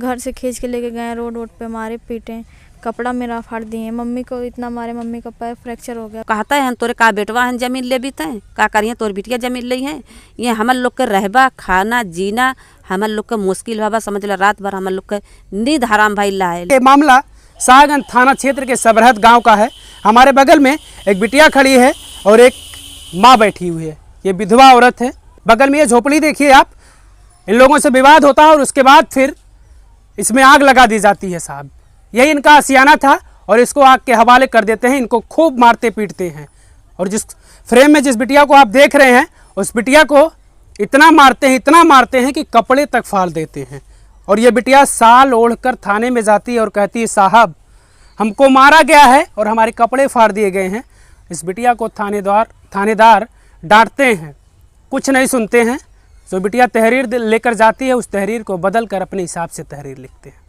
घर से खींच के लेके गए, रोड रोड पे मारे पीटे, कपड़ा मेरा फाड़ दिए, मम्मी को इतना मारे, मम्मी का पैर फ्रैक्चर हो गया। कहता है तोरे का बेटवा हन जमीन ले बीते का करिए, तोर बिटिया जमीन ली है। ये हमर लोग के रहबा खाना जीना हमर लोग के मुश्किल बाबा, समझ लो रात भर हमर लोग के नींद हराम भाई ला है। ये मामला शाहगंज थाना क्षेत्र के सबरहत गांव का है। हमारे बगल में एक बिटिया खड़ी है और एक माँ बैठी हुई है। ये विधवा औरत है। बगल में ये झोपड़ी देखिए आप। इन लोगों से विवाद होता है और उसके बाद फिर इसमें आग लगा दी जाती है साहब। यही इनका आशियाना था और इसको आग के हवाले कर देते हैं। इनको खूब मारते पीटते हैं और जिस फ्रेम में जिस बिटिया को आप देख रहे हैं उस बिटिया को इतना मारते हैं कि कपड़े तक फाड़ देते हैं। और ये बिटिया साल ओढ़कर थाने में जाती है और कहती है साहब हमको मारा गया है और हमारे कपड़े फाड़ दिए गए हैं। इस बिटिया को थानेदार डांटते हैं, कुछ नहीं सुनते हैं। तो बिटिया तहरीर लेकर जाती है, उस तहरीर को बदल कर अपने हिसाब से तहरीर लिखते हैं।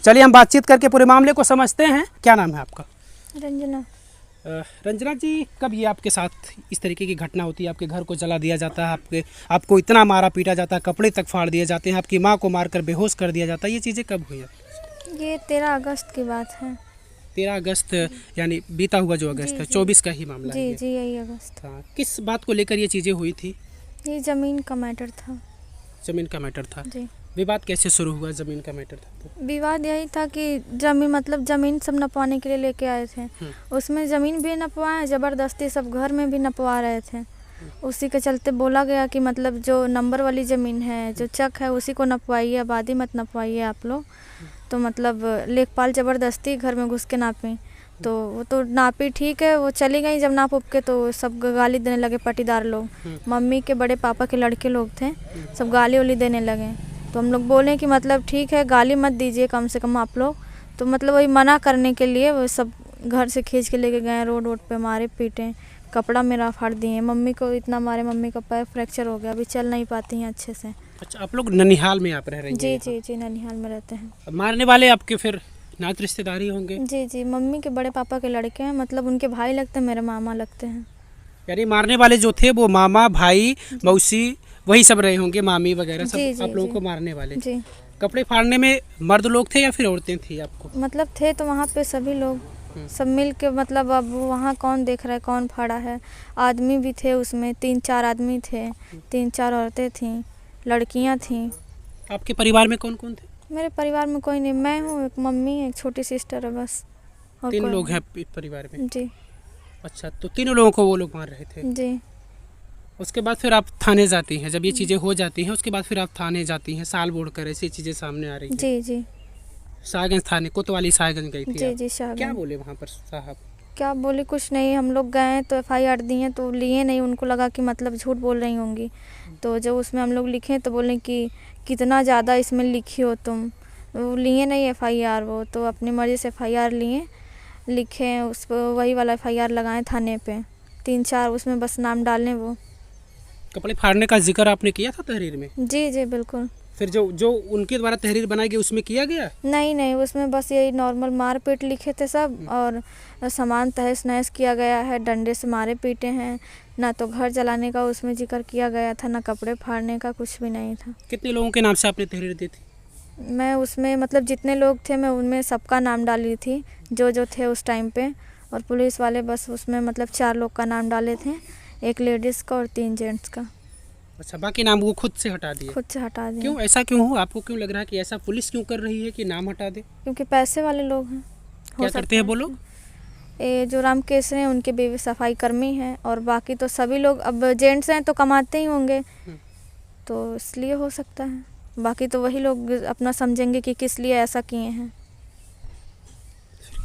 चलिए हम बातचीत करके पूरे मामले को समझते हैं। क्या नाम है आपका? रंजना। रंजना जी, कब ये आपके साथ इस तरीके की घटना होती है? आपके घर को जला दिया जाता है, आपको इतना मारा पीटा जाता है, कपड़े तक फाड़ दिए जाते हैं, आपकी माँ को मारकर बेहोश कर दिया जाता है, ये चीज़ें कब हुई? ये 13 अगस्त की बात है। 13 अगस्त यानी बीता हुआ जो अगस्त है, 24 का ही मामला है। जी यही अगस्त। हाँ, किस बात को लेकर ये चीज़ें हुई थी? ये ज़मीन का मैटर था। ज़मीन का मैटर था। जी। विवाद कैसे शुरू हुआ? ज़मीन का मैटर था तो विवाद यही था कि ज़मीन सब नपवाने के लिए लेके आए थे। उसमें ज़मीन भी नपवाए, ज़बरदस्ती सब घर में भी नपवा रहे थे। उसी के चलते बोला गया कि मतलब जो नंबर वाली ज़मीन है, जो चक है, उसी को नपवाइए, आबादी मत नपवाइए आप लोग। तो मतलब लेखपाल ज़बरदस्ती घर में घुस के नापी, तो वो तो नापी ठीक है, वो चली गई। जब नाप उप के तो सब गाली देने लगे पटीदार लोग। मम्मी के बड़े पापा के लड़के लोग थे, सब गाली वाली देने लगे। तो हम लोग बोले कि मतलब ठीक है गाली मत दीजिए कम से कम आप लोग। तो मतलब वही मना करने के लिए वो सब घर से खींच के लेके गए, रोड रोड पे मारे पीटे, कपड़ा मेरा फाड़ दिए, मम्मी को इतना मारे, मम्मी का पैर फ्रैक्चर हो गया, अभी चल नहीं पाती हैं अच्छे से। अच्छा, आप लोग ननिहाल में आप रह रही हैं? जी ननिहाल में रहते हैं। मारने वाले आपके फिर नात रिश्तेदार ही होंगे? जी मम्मी के बड़े पापा के लड़के हैं, मतलब उनके भाई लगते हैं, मेरे मामा लगते हैं। यानी मारने वाले जो थे वो मामा, भाई, मौसी वही सब रहे होंगे, मामी वगैरह सब आप लोगों को मारने वाले। जी। कपड़े फाड़ने में मर्द लोग थे या फिर औरतें थी आपको? मतलब थे तो वहाँ पे सभी लोग सब मिल के, मतलब अब वहाँ कौन देख रहा है कौन फाड़ा है। आदमी भी थे उसमें, 3-4 आदमी थे, 3-4 औरतें थीं, लड़कियाँ थीं। आपके परिवार में कौन कौन थे? मेरे परिवार में कोई नहीं, मैं हूँ, एक मम्मी, एक छोटी सिस्टर है, बस। और 3 लोग हैं परिवार में? जी। अच्छा, तो तीनों लोगों को वो लोग मार रहे थे? जी। उसके बाद फिर आप थाने जाती हैं? जब ये चीज़ें हो जाती हैं उसके बाद फिर आप थाने जाती हैं, साल बोल कर ऐसी चीज़ें सामने आ रही हैं? जी। शाहगंज थाने, कोतवाली शाहगंज गई थी? जी शाहगंज। क्या बोले वहाँ पर साहब? क्या बोले, कुछ नहीं। हम लोग गए तो FIR दिए तो लिए नहीं, उनको लगा कि मतलब झूठ बोल रही होंगी। तो जब उसमें हम लोग लिखे तो बोले कि कितना ज़्यादा इसमें लिखी हो तुम। वो लिए नहीं FIR, वो तो अपनी मर्ज़ी से FIR लिए, लिखे उस पर, वही वाला FIR लगाएं थाने पे, 3-4 उसमें बस नाम डालने। वो कपड़े फाड़ने का जिक्र आपने किया था तहरीर में? जी बिल्कुल। फिर जो उनके द्वारा तहरीर बनाई गई उसमें किया गया? नहीं, उसमें बस यही नॉर्मल मारपीट लिखे थे सब, और सामान तहस नहस किया गया है, डंडे से मारे पीटे हैं। ना तो घर जलाने का उसमें जिक्र किया गया था, ना कपड़े फाड़ने का, कुछ भी नहीं था। कितने लोगों के नाम से आपने तहरीर दी थी? मैं उसमें मतलब जितने लोग थे मैं उनमें सबका नाम डाली थी, जो थे उस टाइम पे। और पुलिस वाले बस उसमें मतलब 4 लोग का नाम डाले थे, 1 लेडीज़ का और 3 जेंट्स का। अच्छा, बाकी नाम वो खुद से हटा दिए? खुद से हटा दिए। क्यों, ऐसा क्यों हो? आपको क्यों लग रहा है कि ऐसा पुलिस क्यों कर रही है कि नाम हटा दे? क्योंकि पैसे वाले लोग हैं। क्या करते हैं वो लोग? ये जो रामकेश हैं उनके बेबी सफाई कर्मी हैं, और बाकी तो सभी लोग अब जेंट्स हैं तो कमाते ही होंगे, तो इसलिए हो सकता है। बाकी तो वही लोग अपना समझेंगे कि किस लिए ऐसा किए हैं।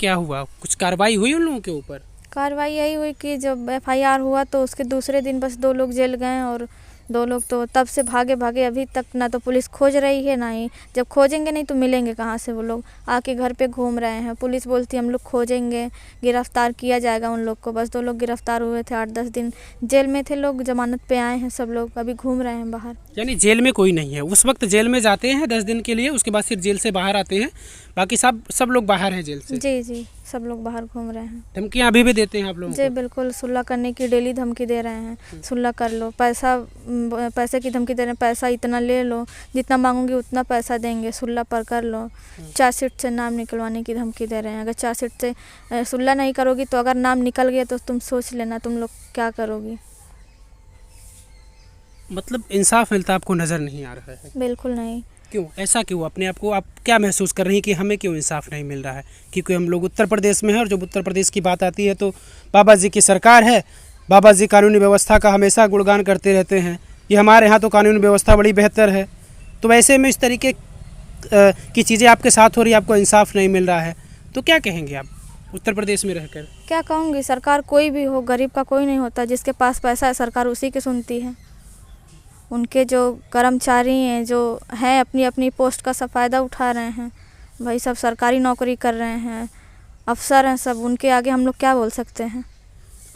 क्या हुआ, कुछ कार्रवाई हुई उन लोगों के ऊपर? कार्रवाई यही हुई कि जब FIR हुआ तो उसके दूसरे दिन बस 2 लोग जेल गए, और 2 लोग तो तब से भागे अभी तक ना तो पुलिस खोज रही है, ना ही जब खोजेंगे नहीं तो मिलेंगे कहाँ से। वो लोग आके घर पे घूम रहे हैं, पुलिस बोलती है हम लोग खोजेंगे, गिरफ्तार किया जाएगा उन लोग को। बस 2 लोग गिरफ्तार हुए थे, 8-10 दिन जेल में थे लोग, जमानत पे आए हैं सब लोग, अभी घूम रहे हैं बाहर। यानी जेल में कोई नहीं है उस वक्त? जेल में जाते हैं 10 दिन के लिए, उसके बाद फिर जेल से बाहर आते हैं, बाकी सब लोग बाहर हैं जेल से? जी। सब लोग बाहर घूम रहे हैं। धमकियाँ अभी भी देते हैं आप लोगों जी को? बिल्कुल, सुलह करने की डेली धमकी दे रहे हैं, सुलह कर लो, पैसे की धमकी दे रहे हैं, पैसा इतना ले लो, जितना मांगोगे उतना पैसा देंगे, सुलह पर कर लो। चार्जशीट से नाम निकलवाने की धमकी दे रहे हैं। अगर चार्जशीट से सुलह नहीं करोगी तो अगर नाम निकल गया तो तुम सोच लेना तुम लोग क्या करोगी। मतलब इंसाफ मिलता आपको नज़र नहीं आ रहा है? बिल्कुल नहीं। क्यों, ऐसा क्यों? अपने आप को आप क्या महसूस कर रही हैं कि हमें क्यों इंसाफ नहीं मिल रहा है? क्योंकि हम लोग उत्तर प्रदेश में हैं और जब उत्तर प्रदेश की बात आती है तो बाबा जी की सरकार है, बाबा जी कानूनी व्यवस्था का हमेशा गुणगान करते रहते हैं, ये हमारे यहाँ तो कानूनी व्यवस्था बड़ी बेहतर है। तो वैसे में इस तरीके की चीज़ें आपके साथ हो रही है, आपको इंसाफ नहीं मिल रहा है, तो क्या कहेंगे आप उत्तर प्रदेश में रहकर? क्या कहूँगी, सरकार कोई भी हो, गरीब का कोई नहीं होता। जिसके पास पैसा है सरकार उसी की सुनती है। उनके जो कर्मचारी हैं जो हैं अपनी अपनी पोस्ट का सब फ़ायदा उठा रहे हैं, भाई सब सरकारी नौकरी कर रहे हैं, अफसर हैं सब, उनके आगे हम लोग क्या बोल सकते हैं।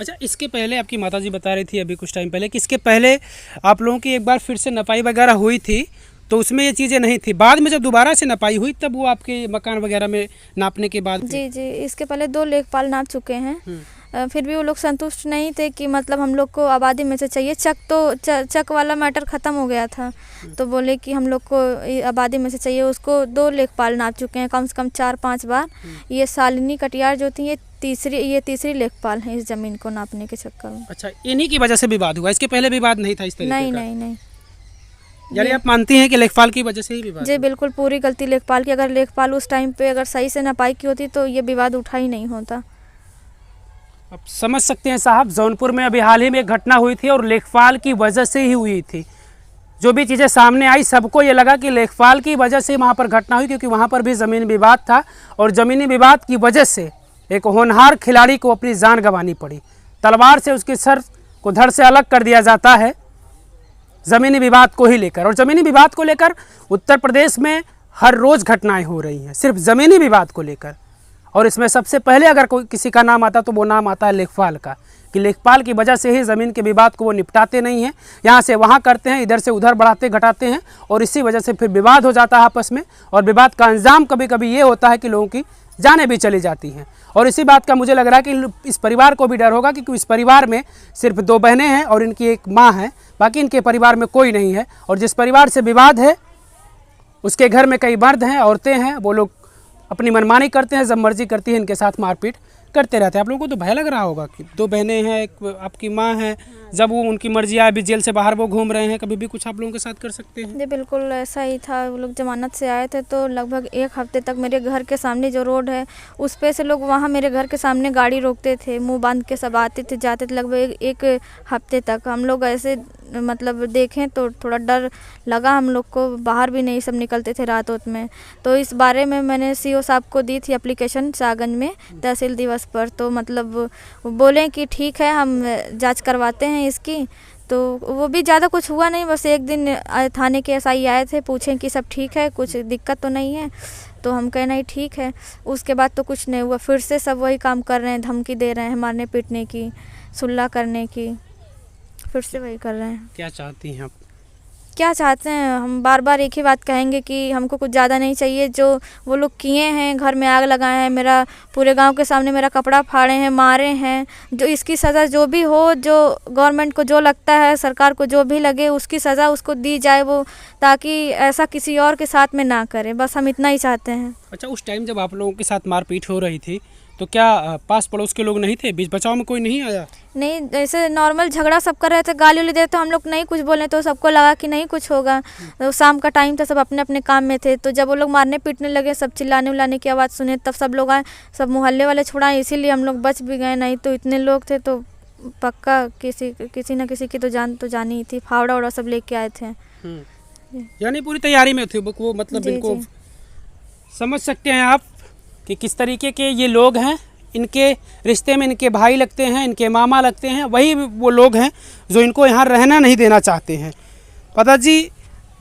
अच्छा, इसके पहले आपकी माताजी बता रही थी अभी कुछ टाइम पहले कि इसके पहले आप लोगों की एक बार फिर से नपाई वगैरह हुई थी, तो उसमें ये चीज़ें नहीं थी। बाद में जब दोबारा से नपाई हुई तब वो आपके मकान वगैरह में नापने के बाद? जी जी, इसके पहले 2 लेखपाल नाप चुके हैं। फिर भी वो लोग संतुष्ट नहीं थे कि मतलब हम लोग को आबादी में से चाहिए। चक वाला मैटर ख़त्म हो गया था, तो बोले कि हम लोग को आबादी में से चाहिए। उसको 2 लेखपाल नाप चुके हैं, कम से कम 4-5 बार। ये शालिनी कटियार जो थी ये तीसरी लेखपाल हैं इस ज़मीन को नापने के चक्कर में। अच्छा, इन्हीं की वजह से विवाद हुआ, इसके पहले विवाद नहीं था इस तरीके नहीं का? नहीं। यानी आप मानती हैं कि लेखपाल की वजह से ही विवाद? जी बिल्कुल, पूरी गलती लेखपाल की। अगर लेखपाल उस टाइम पे अगर सही से नपाई की होती तो ये विवाद उठा ही नहीं होता। आप समझ सकते हैं साहब, जौनपुर में अभी हाल ही में एक घटना हुई थी और लेखपाल की वजह से ही हुई थी। जो भी चीज़ें सामने आई सबको ये लगा कि लेखपाल की वजह से वहाँ पर घटना हुई, क्योंकि वहाँ पर भी ज़मीन विवाद था और ज़मीनी विवाद की वजह से एक होनहार खिलाड़ी को अपनी जान गंवानी पड़ी। तलवार से उसके सर को धड़ से अलग कर दिया जाता है ज़मीनी विवाद को ही लेकर। और ज़मीनी विवाद को लेकर उत्तर प्रदेश में हर रोज़ घटनाएं हो रही हैं सिर्फ ज़मीनी विवाद को लेकर। और इसमें सबसे पहले अगर कोई किसी का नाम आता तो वो नाम आता है लेखपाल का, कि लेखपाल की वजह से ही ज़मीन के विवाद को वो निपटाते नहीं हैं, यहाँ से वहाँ करते हैं, इधर से उधर बढ़ाते घटाते हैं और इसी वजह से फिर विवाद हो जाता है आपस में। और विवाद का अंजाम कभी कभी ये होता है कि लोगों की जानें भी चली जाती हैं। और इसी बात का मुझे लग रहा है कि इस परिवार को भी डर होगा, क्योंकि इस परिवार में सिर्फ 2 बहनें हैं और इनकी एक माँ है, बाकी इनके परिवार में कोई नहीं है। और जिस परिवार से विवाद है उसके घर में कई मर्द हैं, औरतें हैं, वो लोग अपनी मनमानी करते हैं, जब मर्जी करती है इनके साथ मारपीट करते रहते हैं। आप लोगों को तो भय लग रहा होगा कि 2 बहनें हैं, एक आपकी माँ है, जब वो उनकी मर्जी आए, अभी जेल से बाहर वो घूम रहे हैं, कभी भी कुछ आप लोगों के साथ कर सकते हैं? जी बिल्कुल ऐसा ही था। वो लोग जमानत से आए थे तो लगभग 1 हफ्ते तक मेरे घर के सामने जो रोड है उस पे से लोग वहाँ मेरे घर के सामने गाड़ी रोकते थे, मुंह बांध के सब आते थे जाते थे। लगभग 1 हफ्ते तक हम लोग ऐसे मतलब देखें तो थोड़ा डर लगा हम लोग को, बाहर भी नहीं सब निकलते थे रात में। तो इस बारे में मैंने CO साहब को दी थी एप्लीकेशन शाहगंज में तहसील दिवस पर। तो मतलब बोले कि ठीक है हम जांच करवाते हैं इसकी। तो वो भी ज़्यादा कुछ हुआ नहीं, बस 1 दिन थाने के SI आए थे, पूछें कि सब ठीक है, कुछ दिक्कत तो नहीं है। तो हम कहे नहीं ठीक है। उसके बाद तो कुछ नहीं हुआ, फिर से सब वही काम कर रहे हैं, धमकी दे रहे हैं मारने पीटने की, सुलह करने की, फिर से वही कर रहे हैं। क्या चाहती हैं आप? क्या चाहते हैं हम बार बार एक ही बात कहेंगे कि हमको कुछ ज़्यादा नहीं चाहिए। जो वो लोग किए हैं, घर में आग लगाए हैं, मेरा पूरे गांव के सामने मेरा कपड़ा फाड़े हैं, मारे हैं, जो इसकी सज़ा जो भी हो, जो गवर्नमेंट को जो लगता है, सरकार को जो भी लगे उसकी सज़ा उसको दी जाए, वो ताकि ऐसा किसी और के साथ में ना करे, बस हम इतना ही चाहते हैं। अच्छा, उस टाइम जब आप लोगों के साथ मारपीट हो रही थी तो क्या पास पड़ोस के लोग नहीं थे? बीच बचाव में कोई नहीं आया? नहीं, ऐसे नॉर्मल झगड़ा सब कर रहे थे, गाली उली दे, तो हम लोग नहीं कुछ बोले, तो सबको लगा कि नहीं कुछ होगा। तो शाम का टाइम था, सब अपने अपने काम में थे। तो जब वो लोग मारने पीटने लगे, सब चिल्लाने उल्लाने की आवाज़ सुने, तब सब लोग आए, सब मोहल्ले वाले छुड़ाए, इसीलिए हम लोग बच भी गए, नहीं तो इतने लोग थे तो पक्का किसी न किसी की तो जानी ही थी। फावड़ा उड़ा सब लेके आए थे। यानी पूरी तैयारी में थे वो, मतलब जी, इनको जी। समझ सकते हैं आप कि किस तरीके के ये लोग हैं। इनके रिश्ते में इनके भाई लगते हैं, इनके मामा लगते हैं, वही वो लोग हैं जो इनको यहाँ रहना नहीं देना चाहते हैं। पता जी,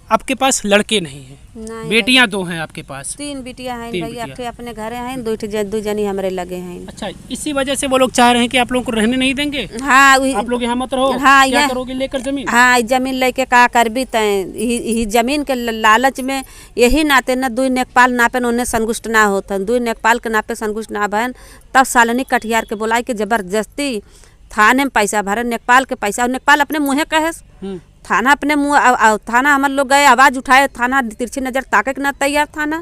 आपके पास लड़के नहीं हैं, नहीं बेटियां दो हैं आपके पास। 3 बिटिया हैं तीन भाई, बिटिया। अखे अपने घरे हैं, दो जनी हमारे लगे हैं। अच्छा, इसी वजह से वो लोग चाह रहे हैं कि आप लोगों को रहने नहीं देंगे, हाँ आप लोग यहाँ मत रहो। हाँ, क्या ये- करोगे लेकर जमीन? हाँ, जमीन लेके का करबी तय ही जमीन के लालच में यही नाते न दुई नेकपाल नापे उन्हें संतुष्ट ना होता, दुई नेकपाल के नापे संतुष्ट ना भन, तब सालनी कटिहार के बुलाई के जबरदस्ती थाने में पैसा भरे, नेपाल के पैसा, नेपाल अपने मुँहे कहे, थाना अपने मुँह, थाना हम लोग गए, आवाज़ उठाए, थाना तिरछी नज़र ताके के न तैयार थाना,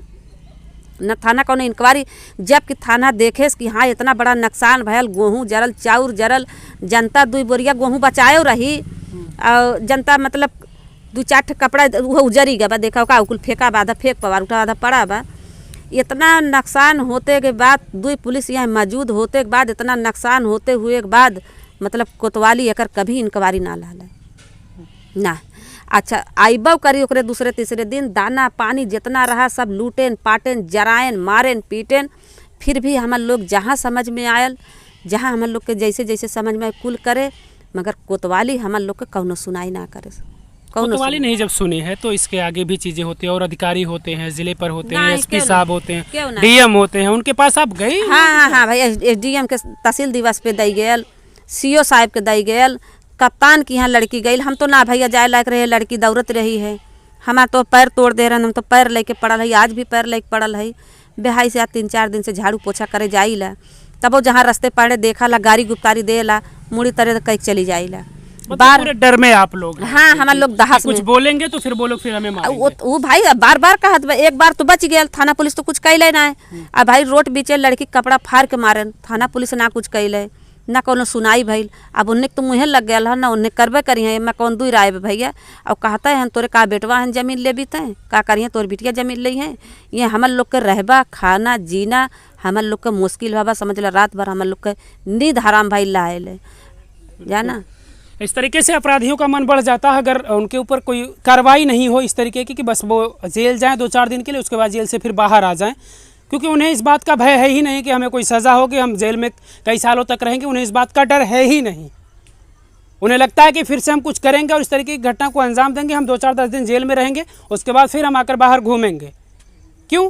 न थाना कौन इंक्वायरी, जबकि थाना देखे कि हाँ इतना बड़ा नुकसान भयल, गेहूँ जरल, चाउर जरल, जनता 2 बोरिया गेहूँ बचाए रही, और जनता मतलब 2-4 ठे कपड़ा वो उजरी गया बा, देखा का कुल फेंका बाधा, फेंक पवार उठा बाधा पड़ा बा। इतना नुकसान होते के बाद 2 पुलिस यहाँ मौजूद होते के बाद, इतना नुकसान होते हुए के बाद मतलब कोतवाली एकर कभी इंक्वायरी ना ला ना। अच्छा, आइबव करी ओकरे दूसरे तीसरे दिन दाना पानी जितना रहा सब लूटेन पाटेन जराएन मारेन पीटेन, फिर भी हमार लोग जहाँ समझ में आयल, जहाँ हमार लोग के जैसे जैसे समझ में कुल करे, मगर कोतवाली हमार लोग के कौनो सुनाई ना करे। कोतवाली नहीं जब सुने हैं तो इसके आगे भी चीजें होती है, और अधिकारी होते हैं, जिले पर होते हैं, नहीं, एसपी क्यों साहब नहीं? होते हैं, क्यों नहीं? डीएम होते हैं, उनके पास आप गए? हाँ भाई, एसडीएम के तहसील दिवस पे दई गयल, सीओ साहब के दई गयल, कप्तान की यहाँ लड़की गई, हम तो ना भैया जाए लायक रहे, लड़की दौड़त रही है, हमारा तो पैर तोड़ दे रहे, हम तो पैर लेके पड़ल है, आज भी पैर लेके पड़ल है, बेहाई से आज 3-4 दिन से झाड़ू पोछा करे जाइला, तब वो जहाँ रास्ते पड़े देखा ला, गाड़ी गुप्तारी दे ला, मुड़ी तरह कहीं चली जाइला, मतलब पूरे डर में आप लोग हैं। हाँ, हमारे लोग दहस कुछ में, बोलेंगे तो फिर वो लोग फिर हमें मारेंगे। वो भाई बार बार कहत बा, एक बार तो बच गया, थाना पुलिस तो कुछ कैले ना है, अब भाई रोड बीचे लड़की कपड़ा फाड़ के मारे, थाना पुलिस ना कुछ कैले, ना कोनो सुनाई भइल, अब उन्हें तो मुँहे लग गया ना, उन्हें करबे करी है, मैं कौन दूर आए भैया, और कहता है तोरे का बेटवा हैं जमीन ले बीते हैं, का करिए तोर बिटिया जमीन ली हैं, ये हमार लोग के रहबा खाना जीना हमार लोग के मुश्किल बाबा, समझ लो रात भर हमार लोग के नींद हराम भाई लाए ले जाना। इस तरीके से अपराधियों का मन बढ़ जाता है अगर उनके ऊपर कोई कार्रवाई नहीं हो इस तरीके की कि बस वो जेल जाएं 2-4 दिन के लिए, उसके बाद जेल से फिर बाहर आ जाएं, क्योंकि उन्हें इस बात का भय है ही नहीं कि हमें कोई सज़ा हो कि हम जेल में कई सालों तक रहेंगे, उन्हें इस बात का डर है ही नहीं। उन्हें लगता है कि फिर से हम कुछ करेंगे और इस तरीके की घटना को अंजाम देंगे, हम 2-4-10 दिन जेल में रहेंगे, उसके बाद फिर हम आकर बाहर घूमेंगे। क्यों?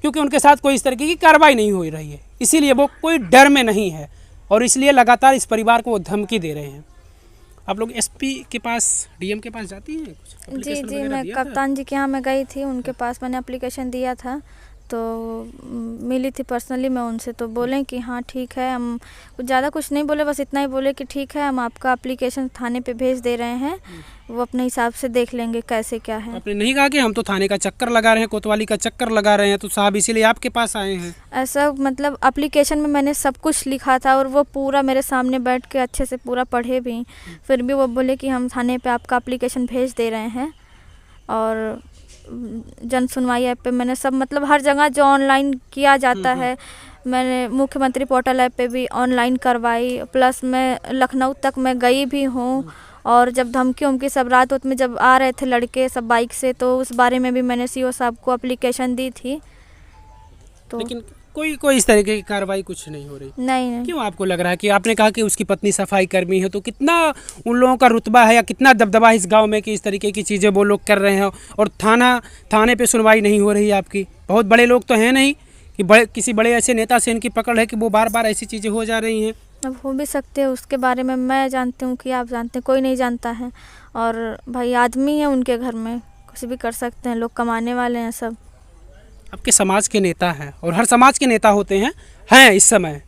क्योंकि उनके साथ कोई इस तरीके की कार्रवाई नहीं हो रही है, इसीलिए वो कोई डर में नहीं है और इसलिए लगातार इस परिवार को वो धमकी दे रहे हैं। आप लोग एसपी के पास, डीएम के पास जाती हैं? कुछ जी application जी, वगैरह मैं दिया था? कप्तान जी के यहाँ मैं गई थी, उनके पास मैंने एप्लीकेशन दिया था, तो मिली थी पर्सनली मैं उनसे, तो बोले कि हाँ ठीक है, हम ज़्यादा कुछ नहीं बोले, बस इतना ही बोले कि ठीक है हम आपका एप्लीकेशन थाने पे भेज दे रहे हैं, वो अपने हिसाब से देख लेंगे कैसे क्या है। आपने नहीं कहा कि हम तो थाने का चक्कर लगा रहे हैं, कोतवाली का चक्कर लगा रहे हैं, तो साहब इसीलिए आपके पास आए हैं? ऐसा मतलब एप्लीकेशन में मैंने सब कुछ लिखा था और वो पूरा मेरे सामने बैठ के अच्छे से पूरा पढ़े भी, फिर भी वो बोले कि हम थाने पे आपका एप्लीकेशन भेज दे रहे हैं। और जन सुनवाई ऐप पे मैंने सब मतलब हर जगह जो ऑनलाइन किया जाता है, मैंने मुख्यमंत्री पोर्टल ऐप पे भी ऑनलाइन करवाई, प्लस मैं लखनऊ तक मैं गई भी हूँ, और जब धमकी उमकी सब रात में जब आ रहे थे लड़के सब बाइक से, तो उस बारे में भी मैंने सीओ साहब को एप्लीकेशन दी थी। तो लेकिन कोई इस तरीके की कार्रवाई कुछ नहीं हो रही? नहीं। क्यों आपको लग रहा है कि आपने कहा कि उसकी पत्नी सफाई कर्मी है, तो कितना उन लोगों का रुतबा है या कितना दबदबा है इस गांव में कि इस तरीके की चीज़ें वो लोग कर रहे हैं और थाने पे सुनवाई नहीं हो रही है आपकी? बहुत बड़े लोग तो हैं नहीं कि किसी बड़े ऐसे नेता से इनकी पकड़ है कि वो बार बार ऐसी चीज़ें हो जा रही हैं? अब हो भी सकते हैं, उसके बारे में मैं जानती हूँ कि आप जानते हैं, कोई नहीं जानता है। और भाई आदमी है उनके घर में, कुछ भी कर सकते हैं, लोग कमाने वाले हैं सब। आपके समाज के नेता हैं और हर समाज के नेता होते हैं इस समय,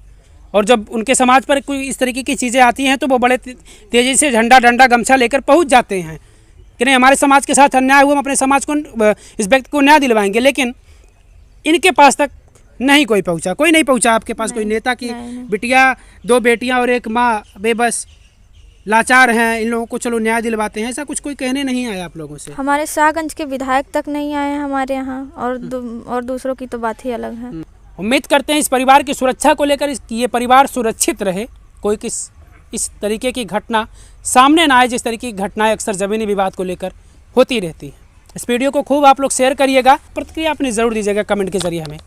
और जब उनके समाज पर कोई इस तरीके की चीज़ें आती हैं तो वो बड़े तेज़ी से झंडा डंडा गमछा लेकर पहुंच जाते हैं कि नहीं हमारे समाज के साथ अन्याय हुआ, हम अपने समाज को, इस व्यक्ति को न्याय दिलवाएंगे। लेकिन इनके पास तक नहीं कोई पहुंचा, कोई नहीं पहुंचा आपके पास? कोई नेता की बिटिया, 2 बेटियां और एक माँ बेबस लाचार हैं, इन लोगों को चलो न्याय दिलवाते हैं, ऐसा कुछ कोई कहने नहीं आया आप लोगों से? हमारे शाहगंज के विधायक तक नहीं आए हैं हमारे यहाँ, और दूसरों की तो बात ही अलग है। उम्मीद करते हैं इस परिवार की सुरक्षा को लेकर ये परिवार सुरक्षित रहे, कोई इस तरीके की घटना सामने ना आए, जिस तरीके की घटनाएं अक्सर ज़मीनी विवाद को लेकर होती रहती हैं। इस वीडियो को खूब आप लोग शेयर करिएगा, प्रतिक्रिया अपनी ज़रूर दीजिएगा कमेंट के जरिए हमें।